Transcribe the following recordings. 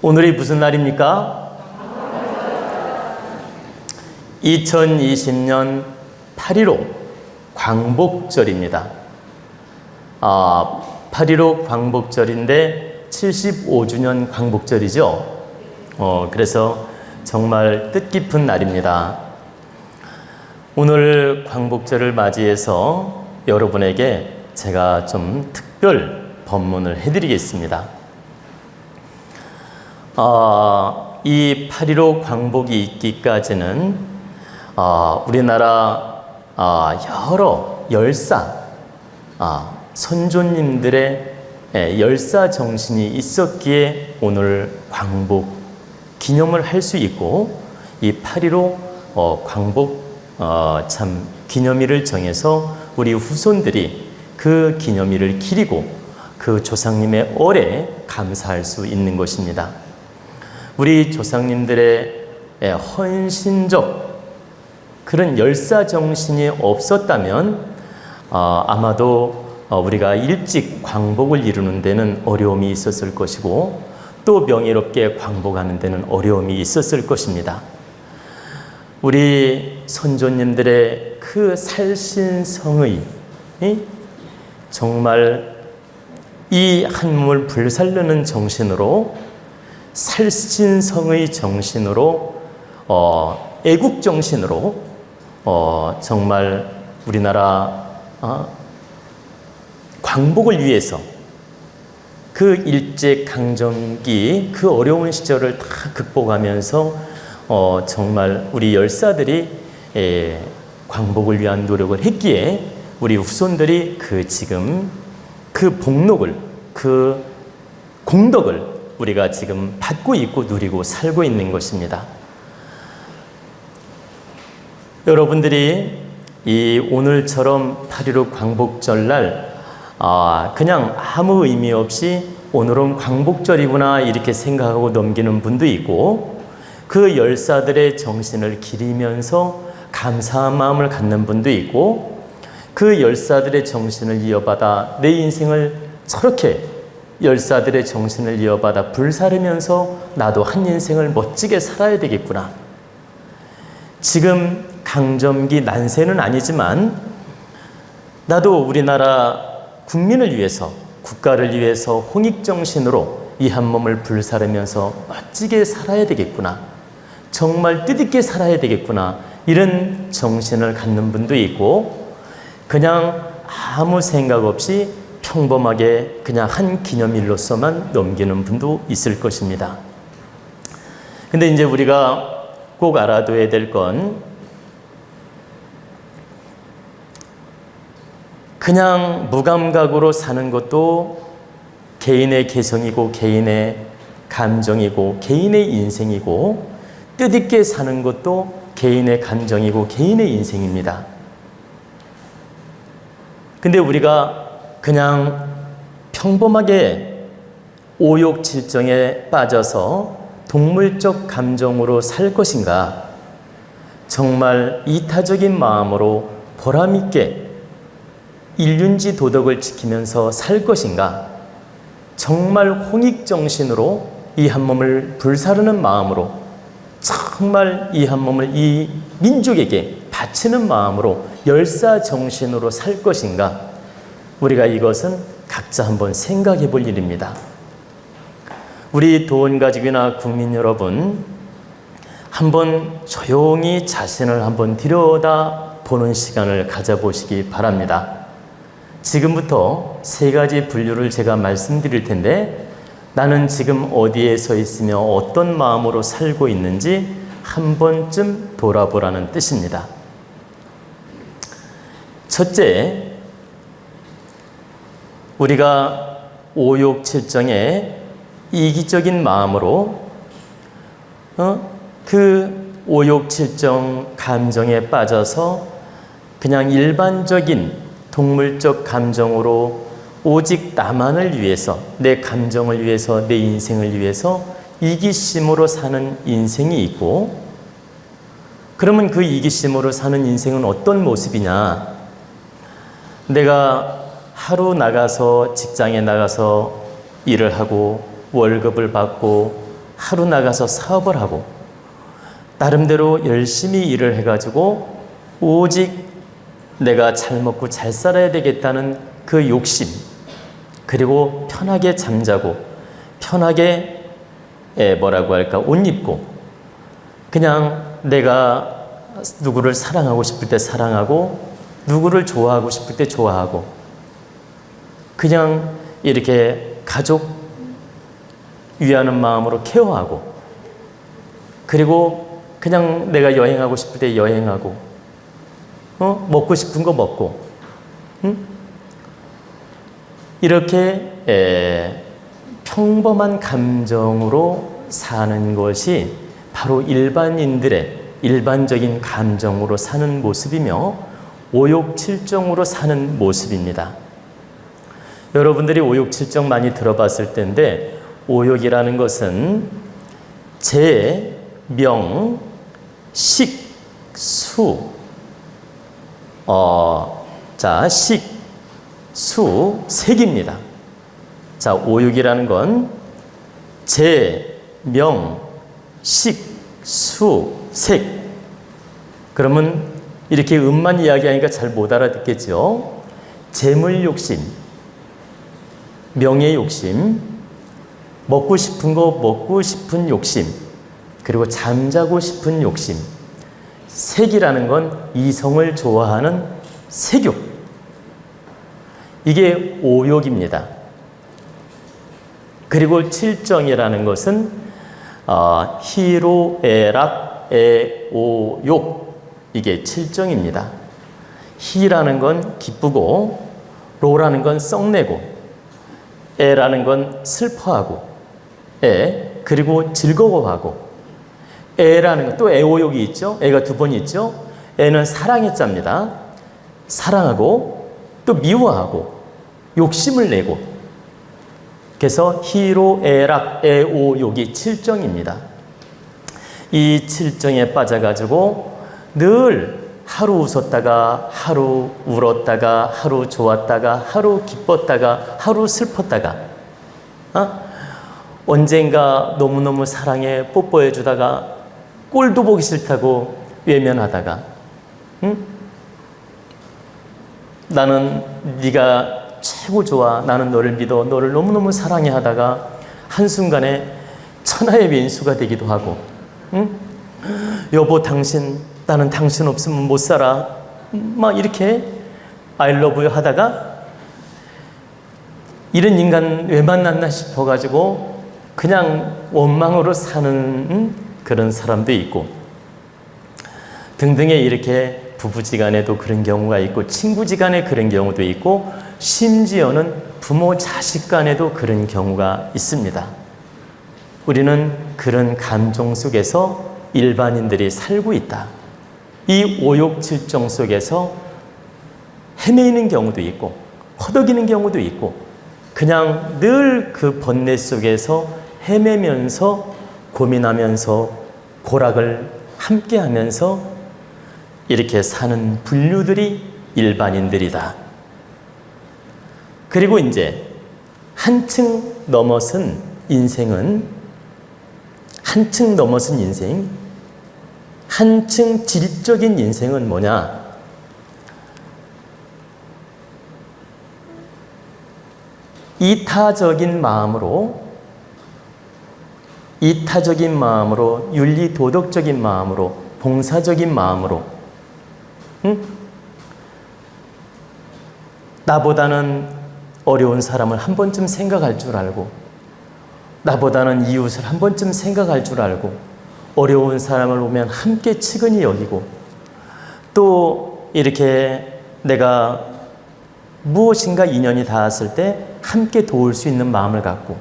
오늘이 무슨 날입니까? 2020년 8.15 광복절입니다. 8.15 광복절인데 75주년 광복절이죠. 그래서 정말 뜻깊은 날입니다. 오늘 광복절을 맞이해서 여러분에게 제가 좀 특별 법문을 해드리겠습니다. 이 8.15 광복이 있기까지는 우리나라 여러 열사, 선조님들의 열사 정신이 있었기에 오늘 광복 기념을 할 수 있고, 이 8.15 광복 참 기념일을 정해서 우리 후손들이 그 기념일을 기리고 그 조상님의 얼에 감사할 수 있는 것입니다. 우리 조상님들의 헌신적 그런 열사 정신이 없었다면 아마도 우리가 일찍 광복을 이루는 데는 어려움이 있었을 것이고, 또 명예롭게 광복하는 데는 어려움이 있었을 것입니다. 우리 선조님들의 그 살신성의, 정말 이 한 몸을 불살르는 정신으로, 살신성의 정신으로, 애국 정신으로 정말 우리나라 광복을 위해서 그 일제강점기 그 어려운 시절을 다 극복하면서 정말 우리 열사들이 광복을 위한 노력을 했기에 우리 후손들이 지금 그 복록을, 그 공덕을 우리가 지금 받고 있고 누리고 살고 있는 것입니다. 여러분들이 이 오늘처럼 8.15 광복절날 그냥 아무 의미 없이 오늘은 광복절이구나 이렇게 생각하고 넘기는 분도 있고, 그 열사들의 정신을 기리면서 감사한 마음을 갖는 분도 있고, 그 열사들의 정신을 이어받아 내 인생을 저렇게 열사들의 정신을 이어받아 불사르면서 나도 한 인생을 멋지게 살아야 되겠구나. 지금 강점기 난세는 아니지만 나도 우리나라 국민을 위해서, 국가를 위해서 홍익정신으로 이 한 몸을 불사르면서 멋지게 살아야 되겠구나, 정말 뜻있게 살아야 되겠구나, 이런 정신을 갖는 분도 있고, 그냥 아무 생각 없이 평범하게 그냥 한 기념일로서만 넘기는 분도 있을 것입니다. 근데 이제 우리가 꼭 알아둬야 될 건, 그냥 무감각으로 사는 것도 개인의 개성이고 개인의 감정이고 개인의 인생이고, 뜻있게 사는 것도 개인의 감정이고 개인의 인생입니다. 근데 우리가 그냥 평범하게 오욕칠정에 빠져서 동물적 감정으로 살 것인가, 정말 이타적인 마음으로 보람있게 인륜지 도덕을 지키면서 살 것인가, 정말 홍익정신으로 이 한 몸을 불사르는 마음으로, 정말 이 한 몸을 이 민족에게 바치는 마음으로 열사정신으로 살 것인가, 우리가 이것은 각자 한번 생각해 볼 일입니다. 우리 도원가족이나 국민 여러분, 한번 조용히 자신을 한번 들여다보는 시간을 가져보시기 바랍니다. 지금부터 세 가지 분류를 제가 말씀드릴 텐데, 나는 지금 어디에 서 있으며 어떤 마음으로 살고 있는지 한 번쯤 돌아보라는 뜻입니다. 첫째, 우리가 오욕칠정에 이기적인 마음으로 그 오욕칠정 감정에 빠져서 그냥 일반적인 동물적 감정으로 오직 나만을 위해서, 내 감정을 위해서, 내 인생을 위해서 이기심으로 사는 인생이 있고, 그러면 그 이기심으로 사는 인생은 어떤 모습이냐? 내가 하루 나가서 직장에 나가서 일을 하고 월급을 받고 하루 나가서 사업을 하고 나름대로 열심히 일을 해가지고 오직 내가 잘 먹고 잘 살아야 되겠다는 그 욕심, 그리고 편하게 잠자고 편하게 뭐라고 할까, 옷 입고 그냥 내가 누구를 사랑하고 싶을 때 사랑하고 누구를 좋아하고 싶을 때 좋아하고 그냥 이렇게 가족 위하는 마음으로 케어하고 그리고 그냥 내가 여행하고 싶을 때 여행하고 먹고 싶은 거 먹고 이렇게 평범한 감정으로 사는 것이 바로 일반인들의 일반적인 감정으로 사는 모습이며 오욕칠정으로 사는 모습입니다. 여러분들이 오욕칠정 많이 들어봤을 텐데 오욕이라는 것은 재, 명, 식, 수 식, 수, 색입니다. 자, 오욕이라는 건 재, 명, 식, 수, 색. 그러면 이렇게 음만 이야기하니까 잘 못 알아듣겠죠? 재물 욕심, 명예 욕심, 먹고 싶은 거 먹고 싶은 욕심, 그리고 잠자고 싶은 욕심. 색이라는 건 이성을 좋아하는 색욕. 이게 오욕입니다. 그리고 칠정이라는 것은 희로애락 애오욕, 이게 칠정입니다. 희라는 건 기쁘고 로라는 건 썩내고 애라는 건 슬퍼하고 그리고 즐거워하고 애라는 건 또 애오욕이 있죠. 애가 두 번 있죠. 애는 사랑의 자입니다. 사랑하고 또 미워하고 욕심을 내고, 그래서 희로애락 애오욕이 칠정입니다. 이 칠정에 빠져가지고 늘 하루 웃었다가 하루 울었다가 하루 좋았다가 하루 기뻤다가 하루 슬펐다가 언젠가 너무너무 사랑해 뽀뽀해 주다가 꼴도 보기 싫다고 외면하다가 나는 네가 최고 좋아, 나는 너를 믿어, 너를 너무너무 사랑해 하다가 한순간에 천하의 왼수가 되기도 하고 여보 당신, 나는 당신 없으면 못 살아, 막 이렇게 I love you 하다가 이런 인간 왜 만났나 싶어가지고 그냥 원망으로 사는 그런 사람도 있고 등등의 이렇게 부부지간에도 그런 경우가 있고 친구지간에 그런 경우도 있고 심지어는 부모 자식 간에도 그런 경우가 있습니다. 우리는 그런 감정 속에서 일반인들이 살고 있다. 이 오욕칠정 속에서 헤매이는 경우도 있고 허덕이는 경우도 있고 그냥 늘 그 번뇌 속에서 헤매면서 고민하면서 고락을 함께하면서 이렇게 사는 분류들이 일반인들이다. 그리고 이제 한층 넘어선 인생은 한층 넘어선 인생, 한층 질적인 인생은 뭐냐? 이타적인 마음으로 윤리 도덕적인 마음으로 봉사적인 마음으로 나보다는 어려운 사람을 한 번쯤 생각할 줄 알고 나보다는 이웃을 한 번쯤 생각할 줄 알고 어려운 사람을 보면 함께 측은히 여기고 또 이렇게 내가 무엇인가 인연이 닿았을 때 함께 도울 수 있는 마음을 갖고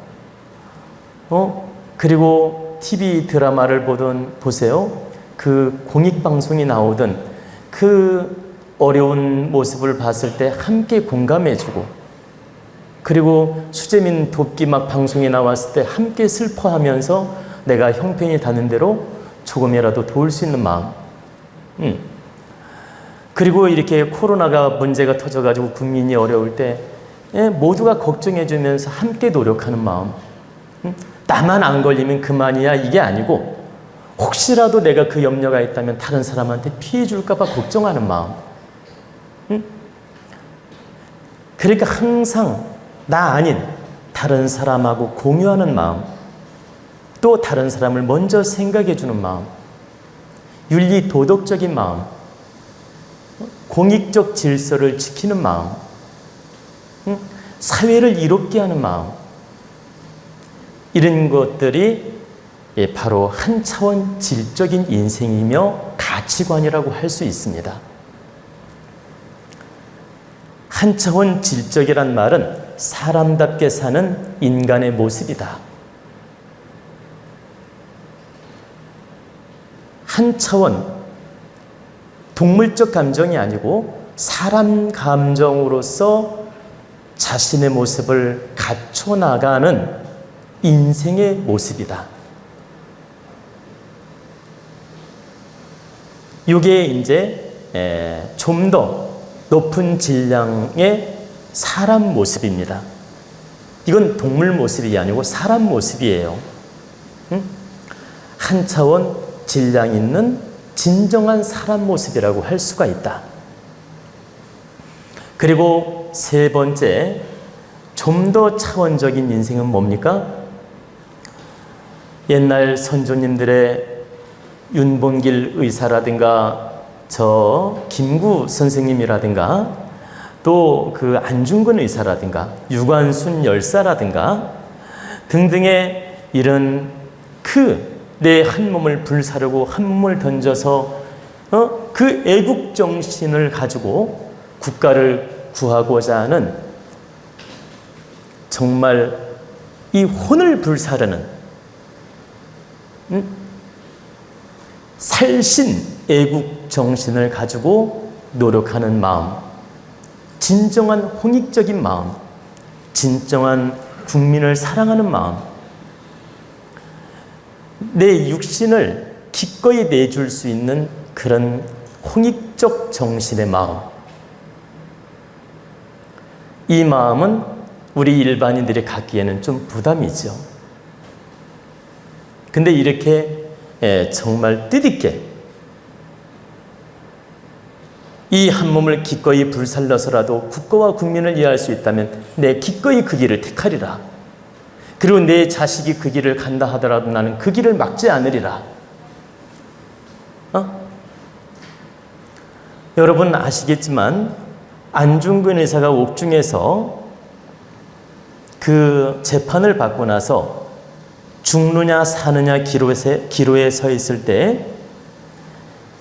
그리고 TV 드라마를 보든 보세요. 그 공익방송이 나오든 그 어려운 모습을 봤을 때 함께 공감해주고 그리고 수재민 돕기 막 방송이 나왔을 때 함께 슬퍼하면서 내가 형편이 닿는 대로 조금이라도 도울 수 있는 마음. 그리고 이렇게 코로나가 문제가 터져가지고 국민이 어려울 때 모두가 걱정해주면서 함께 노력하는 마음. 나만 안 걸리면 그만이야 이게 아니고 혹시라도 내가 그 염려가 있다면 다른 사람한테 피해 줄까 봐 걱정하는 마음. 그러니까 항상 나 아닌 다른 사람하고 공유하는 마음, 또 다른 사람을 먼저 생각해 주는 마음, 윤리 도덕적인 마음, 공익적 질서를 지키는 마음, 사회를 이롭게 하는 마음, 이런 것들이 바로 한 차원 질적인 인생이며 가치관이라고 할 수 있습니다. 한 차원 질적이란 말은 사람답게 사는 인간의 모습이다. 한 차원, 동물적 감정이 아니고 사람 감정으로서 자신의 모습을 갖춰나가는 인생의 모습이다. 이게 이제 좀 더 높은 질량의 사람 모습입니다. 이건 동물 모습이 아니고 사람 모습이에요. 한 차원 질량 있는 진정한 사람 모습이라고 할 수가 있다. 그리고 세 번째, 좀 더 차원적인 인생은 뭡니까? 옛날 선조님들의 윤봉길 의사라든가 저 김구 선생님이라든가 또 그 안중근 의사라든가 유관순 열사라든가 등등의 이런 내 한 몸을 불사르고 한 몸을 던져서 그 애국 정신을 가지고 국가를 구하고자 하는 정말 이 혼을 불사르는 살신 애국 정신을 가지고 노력하는 마음, 진정한 홍익적인 마음, 진정한 국민을 사랑하는 마음, 내 육신을 기꺼이 내줄 수 있는 그런 홍익적 정신의 마음. 이 마음은 우리 일반인들이 갖기에는 좀 부담이죠. 근데 이렇게 정말 뜻있게 이 한 몸을 기꺼이 불살라서라도 국가와 국민을 위할 수 있다면 내 기꺼이 그 길을 택하리라. 그리고 내 자식이 그 길을 간다 하더라도 나는 그 길을 막지 않으리라. 여러분 아시겠지만 안중근 의사가 옥중에서 그 재판을 받고 나서 죽느냐 사느냐 기로에 서 있을 때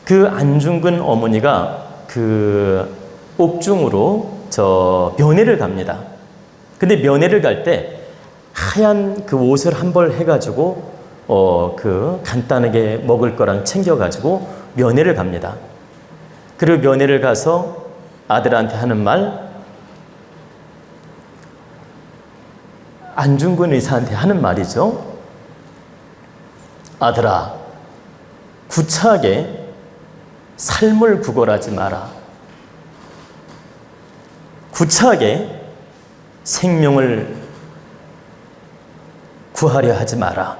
그 안중근 어머니가 그 옥중으로 면회를 갑니다. 근데 면회를 갈 때 하얀 그 옷을 한 벌 해가지고 그 간단하게 먹을 거랑 챙겨가지고 면회를 갑니다. 그리고 면회를 가서 아들한테 하는 말, 안중근 의사한테 하는 말이죠. 아들아, 구차하게 삶을 구걸하지 마라. 구차하게 생명을 구하려 하지 마라.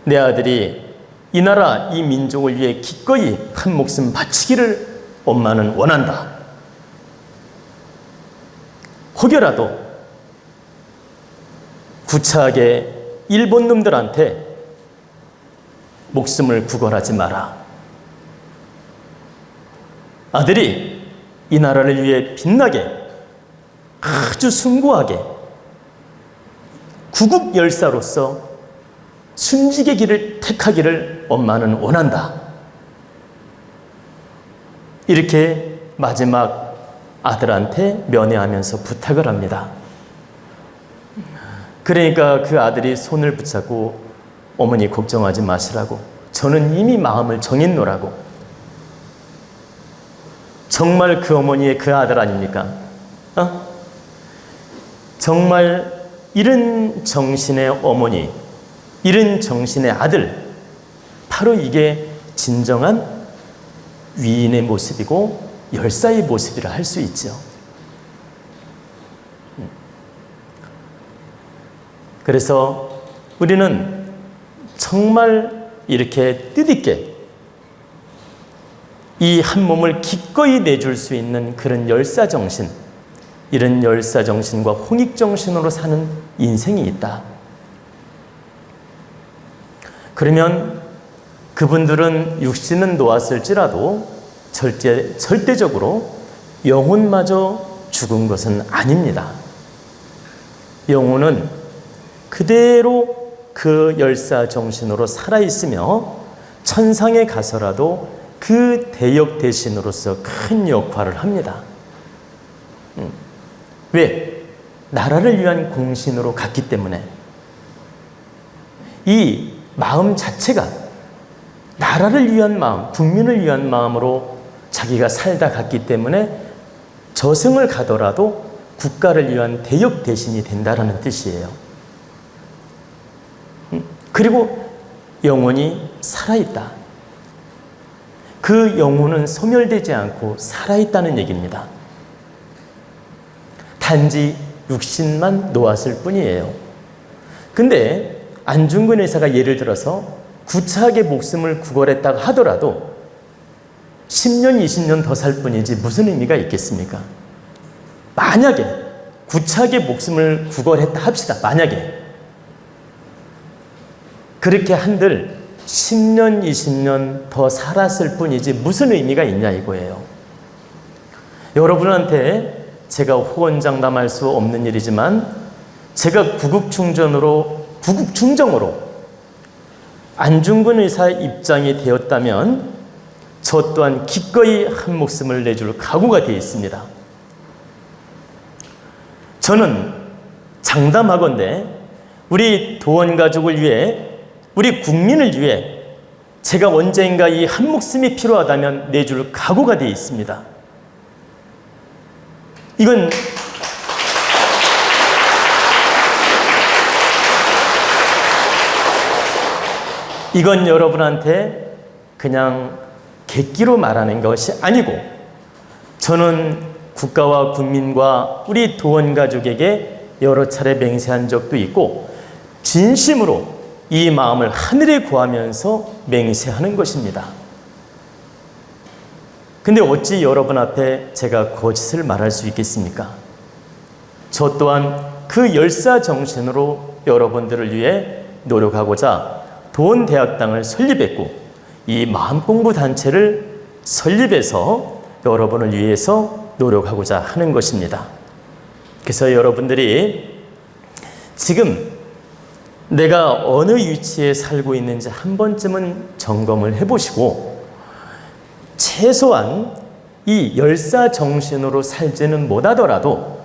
내 아들이 이 나라, 이 민족을 위해 기꺼이 한 목숨 바치기를 엄마는 원한다. 혹여라도 구차하게 일본 놈들한테 목숨을 구걸하지 마라. 아들이 이 나라를 위해 빛나게 아주 숭고하게 구국 열사로서 순직의 길을 택하기를 엄마는 원한다. 이렇게 마지막 아들한테 면회하면서 부탁을 합니다. 그러니까 그 아들이 손을 붙잡고 어머니 걱정하지 마시라고, 저는 이미 마음을 정했노라고. 정말 그 어머니의 그 아들 아닙니까? 정말 이런 정신의 어머니, 이런 정신의 아들, 바로 이게 진정한 위인의 모습이고 열사의 모습이라 할 수 있죠. 그래서 우리는 정말 이렇게 뜻있게 이 한 몸을 기꺼이 내줄 수 있는 그런 열사정신, 이런 열사정신과 홍익정신으로 사는 인생이 있다. 그러면 그분들은 육신은 놓았을지라도 절대적으로 영혼마저 죽은 것은 아닙니다. 영혼은 그대로 그 열사정신으로 살아있으며 천상에 가서라도 그 대역 대신으로서 큰 역할을 합니다. 왜? 나라를 위한 공신으로 갔기 때문에. 이 마음 자체가 나라를 위한 마음, 국민을 위한 마음으로 자기가 살다 갔기 때문에 저승을 가더라도 국가를 위한 대역 대신이 된다라는 뜻이에요. 그리고 영혼이 살아있다. 그 영혼은 소멸되지 않고 살아있다는 얘기입니다. 단지 육신만 놓았을 뿐이에요. 근데 안중근 의사가 예를 들어서 구차하게 목숨을 구걸했다고 하더라도 10년, 20년 더 살 뿐이지 무슨 의미가 있겠습니까? 만약에 구차하게 목숨을 구걸했다 합시다. 만약에 그렇게 한들 10년, 20년 더 살았을 뿐이지 무슨 의미가 있냐 이거예요. 여러분한테 제가 호언장담할 수 없는 일이지만 제가 구국중정으로 안중근 의사의 입장이 되었다면 저 또한 기꺼이 한 목숨을 내줄 각오가 되어 있습니다. 저는 장담하건대 우리 도원 가족을 위해, 우리 국민을 위해 제가 언젠가 이 한 목숨이 필요하다면 내줄 각오가 되어 있습니다. 이건 여러분한테 그냥 객기로 말하는 것이 아니고 저는 국가와 국민과 우리 도원 가족에게 여러 차례 맹세한 적도 있고 진심으로 이 마음을 하늘에 구하면서 맹세하는 것입니다. 근데 어찌 여러분 앞에 제가 거짓을 말할 수 있겠습니까? 저 또한 그 열사 정신으로 여러분들을 위해 노력하고자 도원대학당을 설립했고 이 마음공부단체를 설립해서 여러분을 위해서 노력하고자 하는 것입니다. 그래서 여러분들이 지금 내가 어느 위치에 살고 있는지 한 번쯤은 점검을 해보시고 최소한 이 열사 정신으로 살지는 못하더라도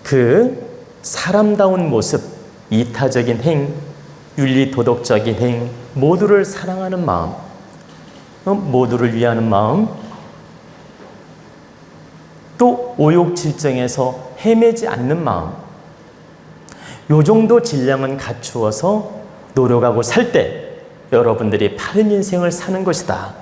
그 사람다운 모습, 이타적인 행, 윤리 도덕적인 행, 모두를 사랑하는 마음, 모두를 위하는 마음, 또 오욕칠정에서 헤매지 않는 마음, 요 정도 질량은 갖추어서 노력하고 살 때 여러분들이 바른 인생을 사는 것이다.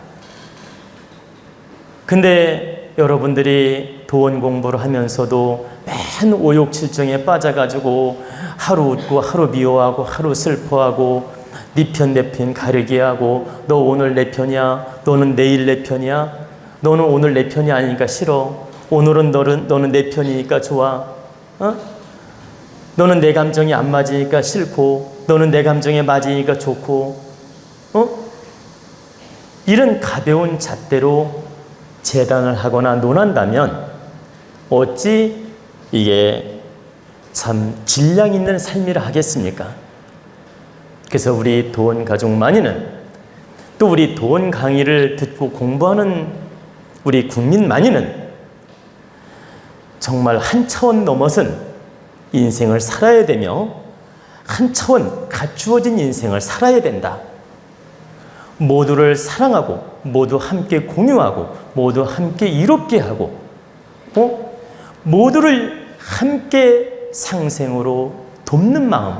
근데 여러분들이 도원 공부를 하면서도 맨 오욕칠정에 빠져가지고 하루 웃고 하루 미워하고 하루 슬퍼하고 네 편 내 편 가르게 하고 너 오늘 내 편이야, 너는 내일 내 편이야, 너는 오늘 내 편이 아니니까 싫어, 오늘은 너는 내 편이니까 좋아, 너는 내 감정이 안 맞으니까 싫고 너는 내 감정에 맞으니까 좋고, 이런 가벼운 잣대로 재단을 하거나 논한다면 어찌 이게 참 질량 있는 삶이라 하겠습니까? 그래서 우리 도원 가족만이는, 또 우리 도원 강의를 듣고 공부하는 우리 국민만이는 정말 한 차원 넘어선 인생을 살아야 되며 한 차원 갖추어진 인생을 살아야 된다. 모두를 사랑하고 모두 함께 공유하고 모두 함께 이롭게 하고 모두를 함께 상생으로 돕는 마음,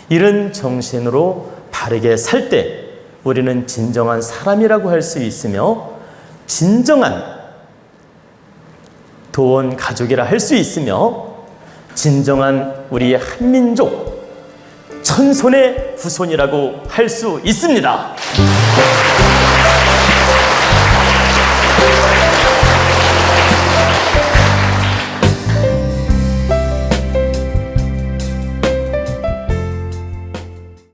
이런 정신으로 바르게 살 때 우리는 진정한 사람이라고 할 수 있으며 진정한 도원 가족이라 할 수 있으며 진정한 우리의 한민족, 천손의 후손이라고 할 수 있습니다.